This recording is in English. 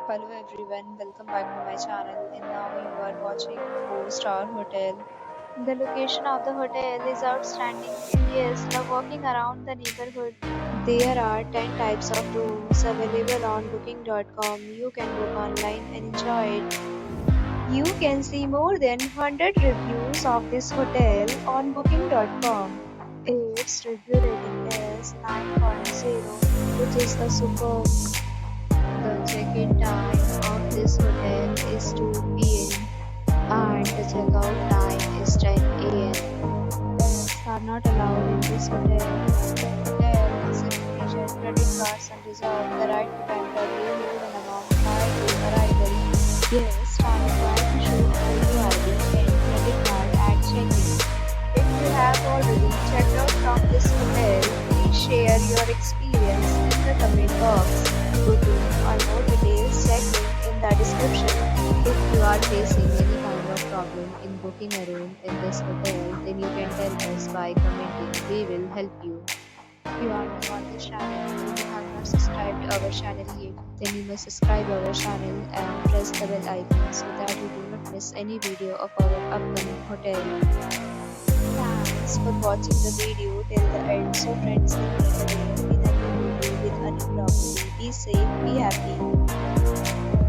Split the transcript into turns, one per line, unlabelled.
Hello everyone, welcome back to my channel and now you are watching 4-star hotel. The location of the hotel is outstanding and guests love walking around the neighborhood. There are 10 types of rooms available on booking.com. You can book online and enjoy it. You can see more than 100 reviews of this hotel on booking.com. Its review rating is 9.0, which is the superb. The check-in time of this hotel is 2 p.m. and the checkout time is 10 a.m. Pets are not allowed in this hotel. The hotel accepts major credit cards and reserves the right to temporarily hold an amount prior to arrival. Guests are required to show photo ID and credit card at check-in. If you have already checked out from this hotel, please share your experience in the comment box. Booking or more details, check link in the description. If you are facing any kind of problem in booking a room in this hotel, then you can tell us by commenting. We will help you. If you are new on this channel and you have not subscribed our channel yet, then you must subscribe our channel and press the bell icon so that you do not miss any video of our upcoming hotel. Thanks for watching the video till the end. So friends, will meet again in a new video with a new property. Be safe, be happy.